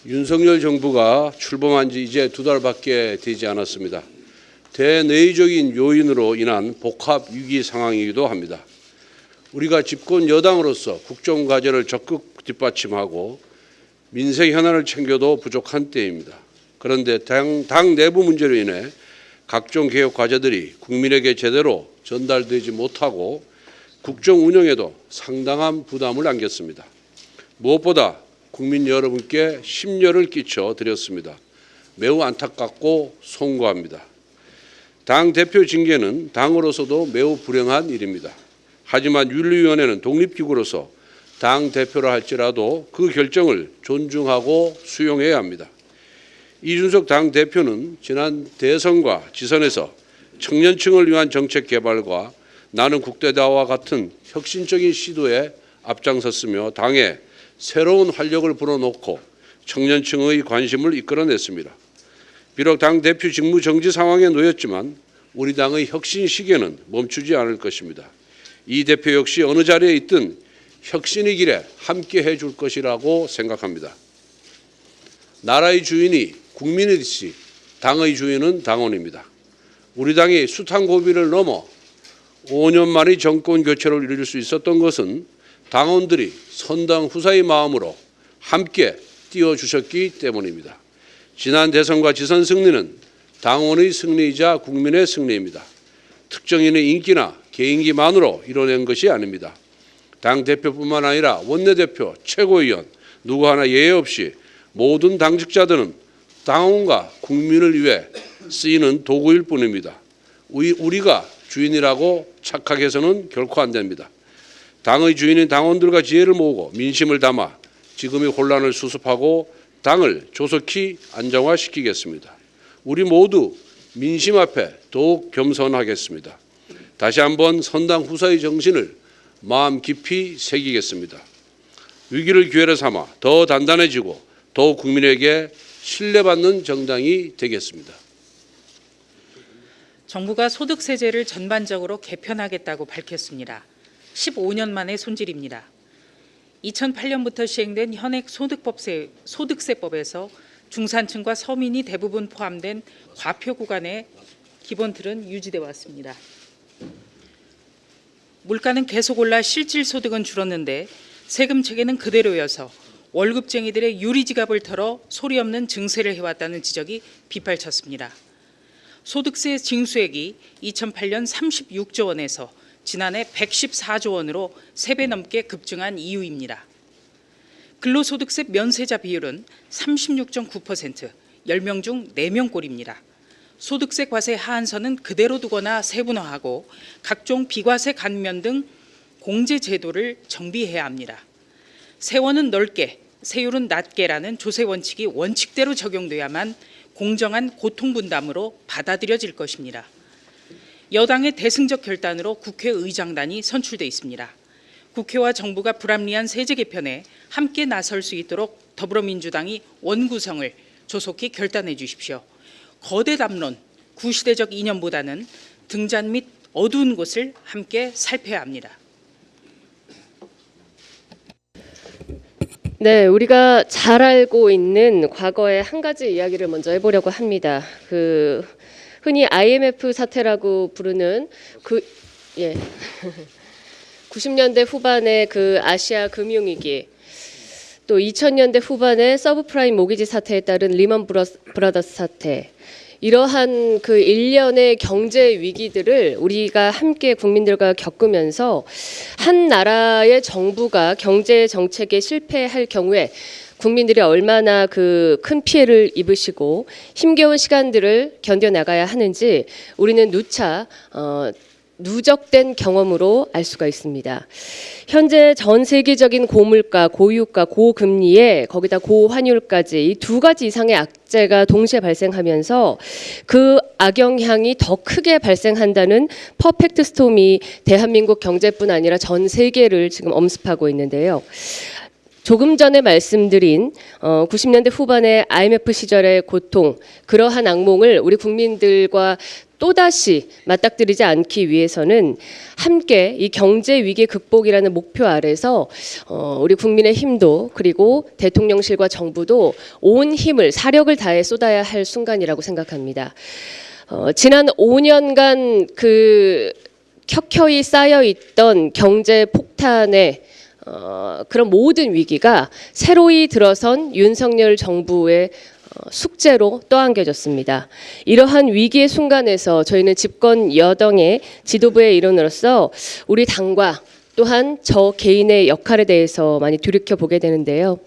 윤석열 정부가 출범한 지 이제 2달밖에 되지 않았습니다. 대내적인 요인으로 인한 복합 위기 상황이기도 합니다. 우리가 집권 여당으로서 국정과제를 적극 뒷받침하고 민생 현안을 챙겨도 부족한 때입니다. 그런데 당 내부 문제로 인해 각종 개혁 과제들이 국민에게 제대로 전달되지 못하고 국정 운영에도 상당한 부담을 안겼습니다. 무엇보다 국민 여러분께 심려를 끼쳐 드렸습니다. 매우 안타깝고 송구합니다. 당 대표 징계는 당으로서도 매우 불행한 일입니다. 하지만 윤리위원회는 독립기구로서 당 대표라 할지라도 그 결정을 존중하고 수용해야 합니다. 이준석 당 대표는 지난 대선과 지선에서 청년층을 위한 정책 개발과 나는 국대다와 같은 혁신적인 시도에 앞장섰으며 당에 새로운 활력을 불어넣고 청년층의 관심을 이끌어냈습니다. 비록 당 대표 직무 정지 상황에 놓였지만 우리 당의 혁신 시계는 멈추지 않을 것입니다. 이 대표 역시 어느 자리에 있든 혁신의 길에 함께 해줄 것이라고 생각합니다. 나라의 주인이 국민이듯이 당의 주인은 당원입니다. 우리 당이 숱한 고비를 넘어 5년 만에 정권 교체를 이룰 수 있었던 것은 당원들이 선당 후사의 마음으로 함께 띄워주셨기 때문입니다. 지난 대선과 지선 승리는 당원의 승리이자 국민의 승리입니다. 특정인의 인기나 개인기만으로 이뤄낸 것이 아닙니다. 당대표뿐만 아니라 원내대표, 최고위원, 누구 하나 예외 없이 모든 당직자들은 당원과 국민을 위해 쓰이는 도구일 뿐입니다. 우리가 주인이라고 착각해서는 결코 안 됩니다. 당의 주인인 당원들과 지혜를 모으고 민심을 담아 지금의 혼란을 수습하고 당을 조속히 안정화시키겠습니다. 우리 모두 민심 앞에 더욱 겸손하겠습니다. 다시 한번 선당 후사의 정신을 마음 깊이 새기겠습니다. 위기를 기회로 삼아 더 단단해지고 더욱 국민에게 신뢰받는 정당이 되겠습니다. 정부가 소득세제를 전반적으로 개편하겠다고 밝혔습니다. 15년 만의 손질입니다. 2008년부터 시행된 현행 소득세법에서 중산층과 서민이 대부분 포함된 과표 구간의 기본 틀은 유지돼 왔습니다. 물가는 계속 올라 실질 소득은 줄었는데 세금 체계는 그대로여서 월급쟁이들의 유리지갑을 털어 소리 없는 증세를 해왔다는 지적이 빗발쳤습니다. 소득세 징수액이 2008년 36조 원에서 지난해 114조 원으로 3배 넘게 급증한 이유입니다. 근로소득세 면세자 비율은 36.9%, 10명 중 4명꼴입니다. 소득세 과세 하한선은 그대로 두거나 세분화하고 각종 비과세 감면 등 공제 제도를 정비해야 합니다. 세원은 넓게, 세율은 낮게라는 조세 원칙이 원칙대로 적용돼야만 공정한 고통분담으로 받아들여질 것입니다. 여당의 대승적 결단으로 국회의장단이 선출돼 있습니다. 국회와 정부가 불합리한 세제 개편에 함께 나설 수 있도록 더불어민주당이 원구성을 조속히 결단해 주십시오. 거대 담론, 구시대적 이념보다는 등잔 및 어두운 곳을 함께 살펴야 합니다. 네, 우리가 잘 알고 있는 과거의 한 가지 이야기를 먼저 해보려고 합니다. 흔히 IMF 사태라고 부르는 90년대 후반의 아시아 금융위기, 또 2000년대 후반의 서브프라임 모기지 사태에 따른 리먼 브라더스 사태, 이러한 일련의 경제 위기들을 우리가 함께 국민들과 겪으면서 한 나라의 정부가 경제 정책에 실패할 경우에 국민들이 얼마나 큰 피해를 입으시고 힘겨운 시간들을 견뎌나가야 하는지 우리는 누차 누적된 경험으로 알 수가 있습니다. 현재 전 세계적인 고물가, 고유가, 고금리에 거기다 고환율까지 이 2가지 이상의 악재가 동시에 발생하면서 그 악영향이 더 크게 발생한다는 퍼펙트 스톰이 대한민국 경제뿐 아니라 전 세계를 지금 엄습하고 있는데요. 조금 전에 말씀드린 90년대 후반의 IMF 시절의 고통, 그러한 악몽을 우리 국민들과 또다시 맞닥뜨리지 않기 위해서는 함께 이 경제 위기 극복이라는 목표 아래서 우리 국민의 힘도 그리고 대통령실과 정부도 온 힘을 사력을 다해 쏟아야 할 순간이라고 생각합니다. 지난 5년간 그 켜켜이 쌓여 있던 경제 폭탄의 그런 모든 위기가 새로이 들어선 윤석열 정부의 숙제로 떠안겨졌습니다. 이러한 위기의 순간에서 저희는 집권 여당의 지도부의 일원으로서 우리 당과 또한 저 개인의 역할에 대해서 많이 돌이켜 보게 되는데요.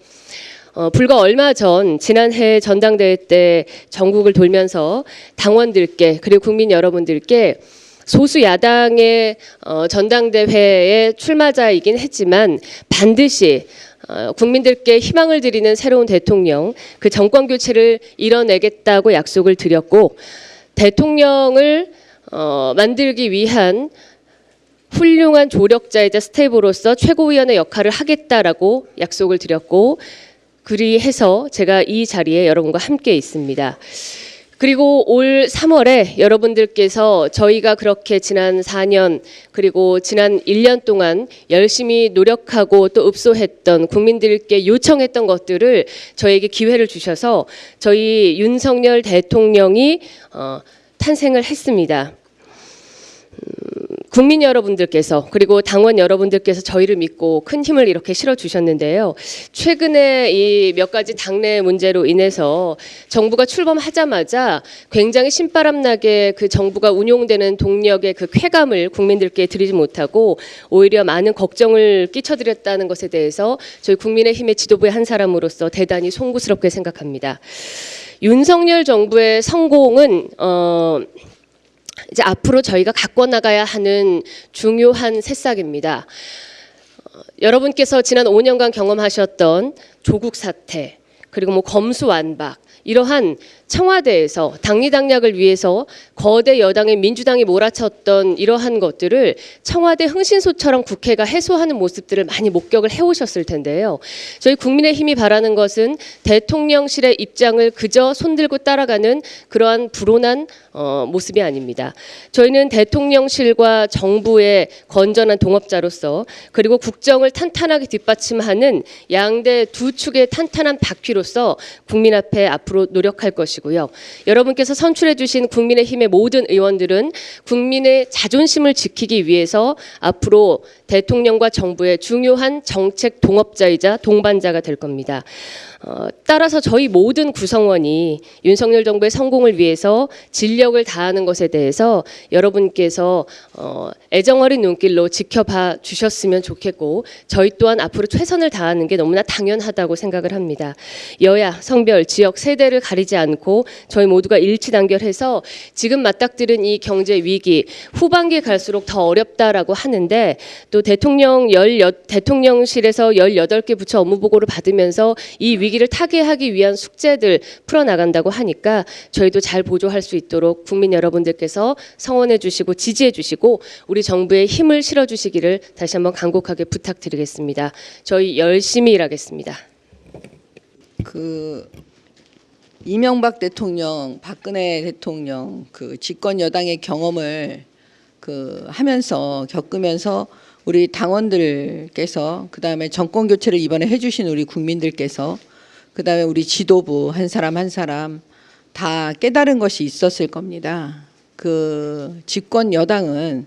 불과 얼마 전 지난해 전당대회 때 전국을 돌면서 당원들께 그리고 국민 여러분들께 소수 야당의 전당대회의 출마자이긴 했지만 반드시 국민들께 희망을 드리는 새로운 대통령, 그 정권 교체를 이뤄내겠다고 약속을 드렸고 대통령을 만들기 위한 훌륭한 조력자이자 스텝으로서 최고위원의 역할을 하겠다라고 약속을 드렸고 그리해서 제가 이 자리에 여러분과 함께 있습니다. 그리고 올 3월에 여러분들께서 저희가 그렇게 지난 4년 그리고 지난 1년 동안 열심히 노력하고 또 읍소했던 국민들께 요청했던 것들을 저에게 기회를 주셔서 저희 윤석열 대통령이 탄생을 했습니다. 국민 여러분들께서 그리고 당원 여러분들께서 저희를 믿고 큰 힘을 이렇게 실어주셨는데요. 최근에 이 몇 가지 당내 문제로 인해서 정부가 출범하자마자 굉장히 신바람나게 그 정부가 운용되는 동력의 그 쾌감을 국민들께 드리지 못하고 오히려 많은 걱정을 끼쳐드렸다는 것에 대해서 저희 국민의힘의 지도부의 한 사람으로서 대단히 송구스럽게 생각합니다. 윤석열 정부의 성공은 이제 앞으로 저희가 갖고 나가야 하는 중요한 새싹입니다. 여러분께서 지난 5년간 경험하셨던 조국 사태, 그리고 검수완박, 이러한 청와대에서 당리당략을 위해서 거대 여당의 민주당이 몰아쳤던 이러한 것들을 청와대 흥신소처럼 국회가 해소하는 모습들을 많이 목격을 해오셨을 텐데요. 저희 국민의힘이 바라는 것은 대통령실의 입장을 그저 손들고 따라가는 그러한 불온한 모습이 아닙니다. 저희는 대통령실과 정부의 건전한 동업자로서 그리고 국정을 탄탄하게 뒷받침하는 양대 두 축의 탄탄한 바퀴로서 국민 앞에 앞으로 노력할 것이고요. 여러분께서 선출해 주신 국민의힘의 모든 의원들은 국민의 자존심을 지키기 위해서 앞으로 대통령과 정부의 중요한 정책 동업자이자 동반자가 될 겁니다. 따라서 저희 모든 구성원이 윤석열 정부의 성공을 위해서 진력을 다하는 것에 대해서 여러분께서 애정어린 눈길로 지켜봐 주셨으면 좋겠고 저희 또한 앞으로 최선을 다하는 게 너무나 당연하다고 생각을 합니다. 여야, 성별, 지역, 세대를 가리지 않고 저희 모두가 일치단결해서 지금 맞닥뜨린 이 경제 위기 후반기에 갈수록 더 어렵다라고 하는데 또 대통령실에서 18개 부처 업무보고를 받으면서 이 위기를 타개하기 위한 숙제들 풀어나간다고 하니까 저희도 잘 보조할 수 있도록 국민 여러분들께서 성원해 주시고 지지해 주시고 우리 정부에 힘을 실어 주시기를 다시 한번 간곡하게 부탁드리겠습니다. 저희 열심히 일하겠습니다. 이명박 대통령, 박근혜 대통령 집권 여당의 경험을 하면서 겪으면서 우리 당원들께서 그다음에 정권 교체를 이번에 해주신 우리 국민들께서 그다음에 우리 지도부 한 사람 한 사람 다 깨달은 것이 있었을 겁니다. 집권 여당은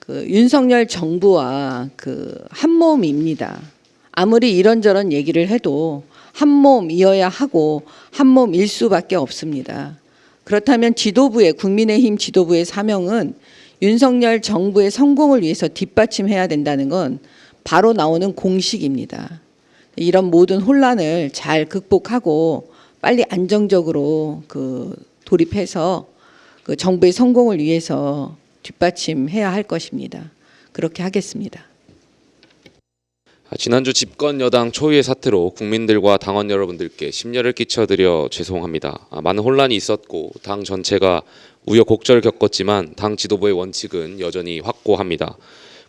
윤석열 정부와 한 몸입니다. 아무리 이런저런 얘기를 해도 한 몸이어야 하고 한 몸일 수밖에 없습니다. 그렇다면 국민의힘 지도부의 사명은 윤석열 정부의 성공을 위해서 뒷받침해야 된다는 건 바로 나오는 공식입니다. 이런 모든 혼란을 잘 극복하고 빨리 안정적으로 돌입해서 정부의 성공을 위해서 뒷받침해야 할 것입니다. 그렇게 하겠습니다. 지난주 집권 여당 초유의 사태로 국민들과 당원 여러분들께 심려를 끼쳐드려 죄송합니다. 많은 혼란이 있었고 당 전체가 우여곡절을 겪었지만 당 지도부의 원칙은 여전히 확고합니다.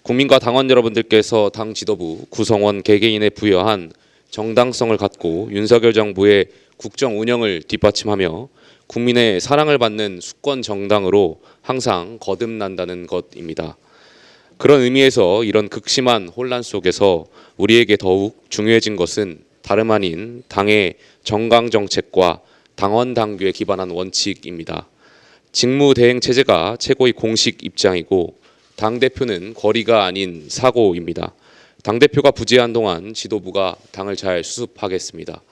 국민과 당원 여러분들께서 당 지도부 구성원 개개인에 부여한 정당성을 갖고 윤석열 정부의 국정 운영을 뒷받침하며 국민의 사랑을 받는 수권 정당으로 항상 거듭난다는 것입니다. 그런 의미에서 이런 극심한 혼란 속에서 우리에게 더욱 중요해진 것은 다름 아닌 당의 정강 정책과 당원 당규에 기반한 원칙입니다. 직무대행 체제가 최고의 공식 입장이고 당대표는 거리가 아닌 사고입니다. 당대표가 부재한 동안 지도부가 당을 잘 수습하겠습니다.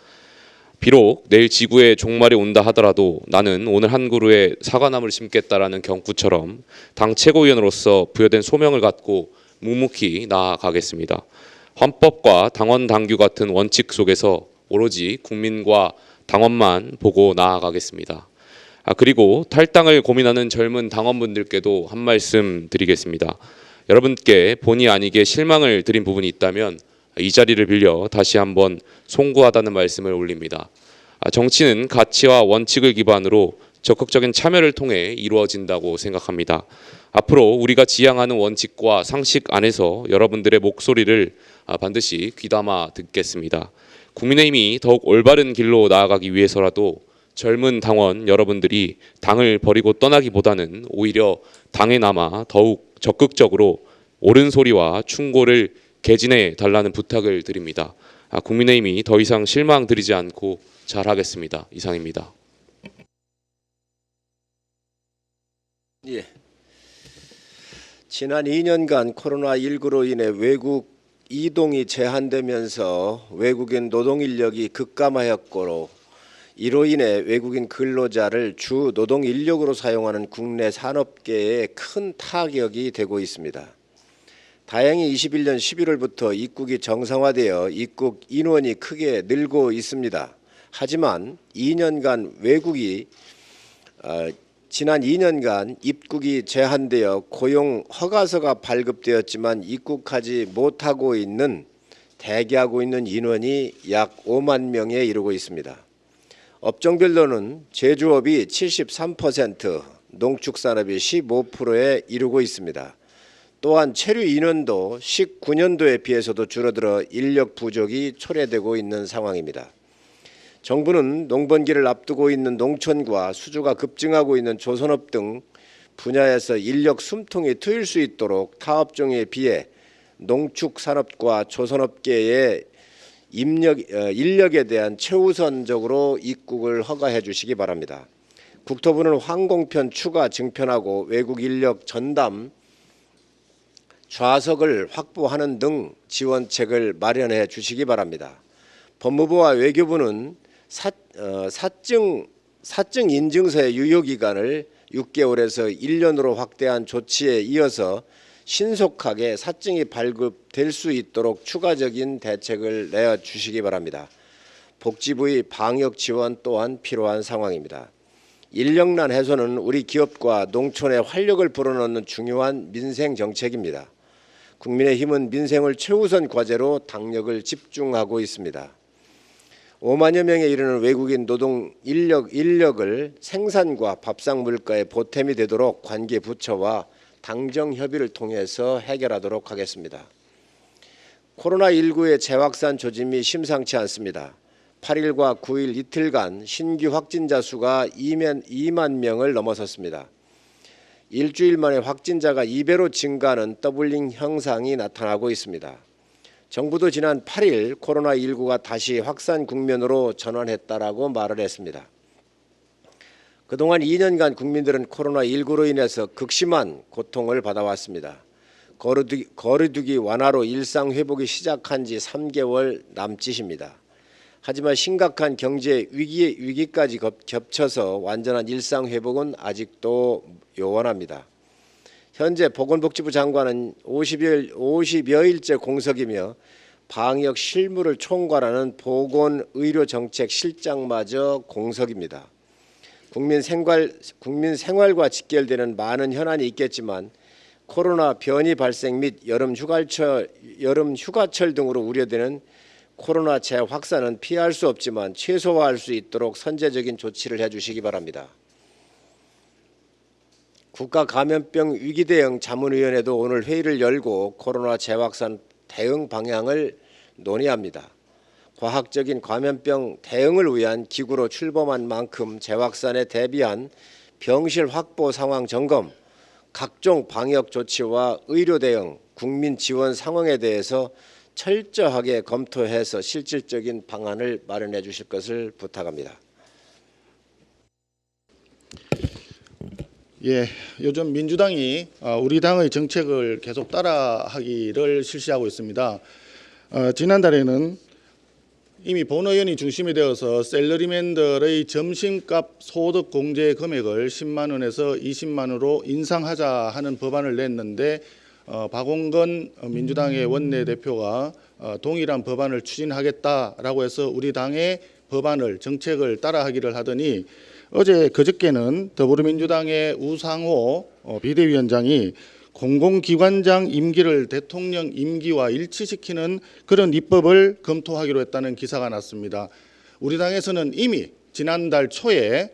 비록 내일 지구에 종말이 온다 하더라도 나는 오늘 한 그루의 사과나무를 심겠다라는 경구처럼 당 최고위원으로서 부여된 소명을 갖고 묵묵히 나아가겠습니다. 헌법과 당원 당규 같은 원칙 속에서 오로지 국민과 당원만 보고 나아가겠습니다. 그리고 탈당을 고민하는 젊은 당원분들께도 한 말씀 드리겠습니다. 여러분께 본의 아니게 실망을 드린 부분이 있다면 이 자리를 빌려 다시 한번 송구하다는 말씀을 올립니다. 정치는 가치와 원칙을 기반으로 적극적인 참여를 통해 이루어진다고 생각합니다. 앞으로 우리가 지향하는 원칙과 상식 안에서 여러분들의 목소리를 반드시 귀담아 듣겠습니다. 국민의힘이 더욱 올바른 길로 나아가기 위해서라도 젊은 당원 여러분들이 당을 버리고 떠나기보다는 오히려 당에 남아 더욱 적극적으로 옳은 소리와 충고를 개진해 달라는 부탁을 드립니다. 국민의힘이 더 이상 실망 드리지 않고 잘하겠습니다. 이상입니다. 예. 지난 2년간 코로나19로 인해 외국 이동이 제한되면서 외국인 노동 인력이 급감하였고 이로 인해 외국인 근로자를 주 노동 인력으로 사용하는 국내 산업계에 큰 타격이 되고 있습니다. 다행히 21년 11월부터 입국이 정상화되어 입국 인원이 크게 늘고 있습니다. 하지만 지난 2년간 입국이 제한되어 고용 허가서가 발급되었지만 입국하지 못하고 대기하고 있는 인원이 약 5만 명에 이르고 있습니다. 업종별로는 제조업이 73%, 농축산업이 15%에 이르고 있습니다. 또한 체류 인원도 19년도에 비해서도 줄어들어 인력 부족이 초래되고 있는 상황입니다. 정부는 농번기를 앞두고 있는 농촌과 수주가 급증하고 있는 조선업 등 분야에서 인력 숨통이 트일 수 있도록 타 업종에 비해 농축산업과 조선업계의 인력에 대한 최우선적으로 입국을 허가해 주시기 바랍니다. 국토부는 항공편 추가 증편하고 외국 인력 전담 좌석을 확보하는 등 지원책을 마련해 주시기 바랍니다. 법무부와 외교부는 사증 인증서의 유효기간을 6개월에서 1년으로 확대한 조치에 이어서 신속하게 사증이 발급될 수 있도록 추가적인 대책을 내주시기 바랍니다. 복지부의 방역 지원 또한 필요한 상황입니다. 인력난 해소는 우리 기업과 농촌에 활력을 불어넣는 중요한 민생 정책입니다. 국민의힘은 민생을 최우선 과제로 당력을 집중하고 있습니다. 5만여 명에 이르는 외국인 노동 인력을 생산과 밥상 물가의 보탬이 되도록 관계 부처와 당정 협의를 통해서 해결하도록 하겠습니다. 코로나19의 재확산 조짐이 심상치 않습니다. 8일과 9일 이틀간 신규 확진자 수가 2만 명을 넘어섰습니다. 일주일 만에 확진자가 2배로 증가하는 더블링 현상이 나타나고 있습니다. 정부도 지난 8일 코로나19가 다시 확산 국면으로 전환했다라고 말을 했습니다. 그동안 2년간 국민들은 코로나19로 인해서 극심한 고통을 받아왔습니다. 거리두기 완화로 일상 회복이 시작한 지 3개월 남짓입니다. 하지만 심각한 경제 위기까지 겹쳐서 완전한 일상 회복은 아직도 요원합니다. 현재 보건복지부 장관은 50여일째 공석이며 방역 실무를 총괄하는 보건의료정책실장마저 공석입니다. 국민 생활과 직결되는 많은 현안이 있겠지만 코로나 변이 발생 및 여름 휴가철 등으로 우려되는 코로나 재확산은 피할 수 없지만 최소화할 수 있도록 선제적인 조치를 해주시기 바랍니다. 국가감염병 위기대응 자문위원회도 오늘 회의를 열고 코로나 재확산 대응 방향을 논의합니다. 과학적인 감염병 대응을 위한 기구로 출범한 만큼 재확산에 대비한 병실 확보 상황 점검, 각종 방역 조치와 의료 대응, 국민 지원 상황에 대해서 철저하게 검토해서 실질적인 방안을 마련해 주실 것을 부탁합니다. 예, 요즘 민주당이 우리 당의 정책을 계속 따라하기를 실시하고 있습니다. 지난달에는 이미 본 의원이 중심이 되어서 샐러리맨들의 점심값 소득 공제 금액을 10만 원에서 20만 원으로 인상하자 하는 법안을 냈는데 박홍근 민주당의 원내대표가 동일한 법안을 추진하겠다라고 해서 우리 당의 법안을 정책을 따라하기를 하더니 그저께는 더불어민주당의 우상호 비대위원장이 공공기관장 임기를 대통령 임기와 일치시키는 그런 입법을 검토하기로 했다는 기사가 났습니다. 우리 당에서는 이미 지난달 초에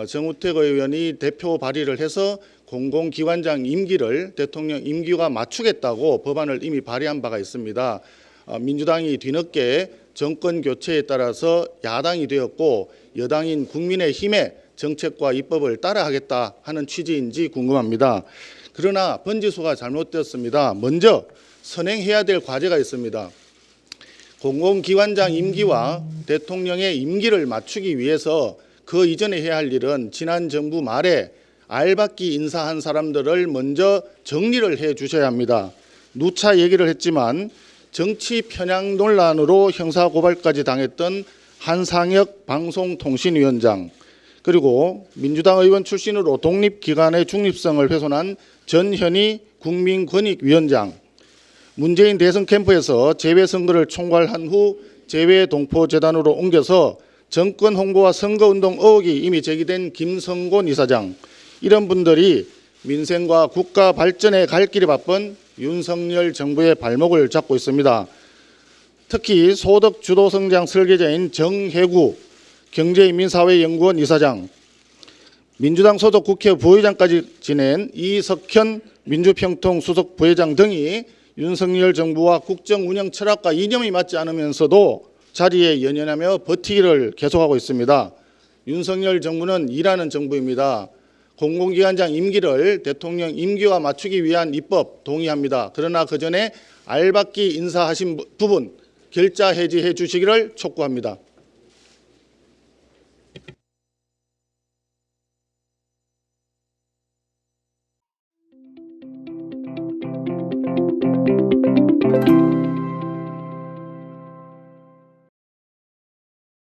정우택 의원이 대표 발의를 해서 공공기관장 임기를 대통령 임기와 맞추겠다고 법안을 이미 발의한 바가 있습니다. 민주당이 뒤늦게 정권 교체에 따라서 야당이 되었고 여당인 국민의힘의 정책과 입법을 따라하겠다 하는 취지인지 궁금합니다. 그러나 번지수가 잘못되었습니다. 먼저 선행해야 될 과제가 있습니다. 공공기관장 임기와 대통령의 임기를 맞추기 위해서 그 이전에 해야 할 일은 지난 정부 말에 알박기 인사한 사람들을 먼저 정리를 해 주셔야 합니다. 누차 얘기를 했지만 정치 편향 논란으로 형사고발까지 당했던 한상혁 방송통신위원장, 그리고 민주당 의원 출신으로 독립기관의 중립성을 훼손한 전현희 국민권익위원장, 문재인 대선 캠프에서 재외선거를 총괄한 후 재외동포재단으로 옮겨서 정권 홍보와 선거운동 의혹이 이미 제기된 김성곤 이사장, 이런 분들이 민생과 국가 발전에 갈 길이 바쁜 윤석열 정부의 발목을 잡고 있습니다. 특히 소득 주도 성장 설계자인 정혜구 경제인민사회연구원 이사장, 민주당 소속 국회 부의장까지 지낸 이석현 민주평통 수석 부회장 등이 윤석열 정부와 국정 운영 철학과 이념이 맞지 않으면서도 자리에 연연하며 버티기를 계속하고 있습니다. 윤석열 정부는 일하는 정부입니다. 공공기관장 임기를 대통령 임기와 맞추기 위한 입법 동의합니다. 그러나 그 전에 알박기 인사하신 부분 결자 해지해 주시기를 촉구합니다.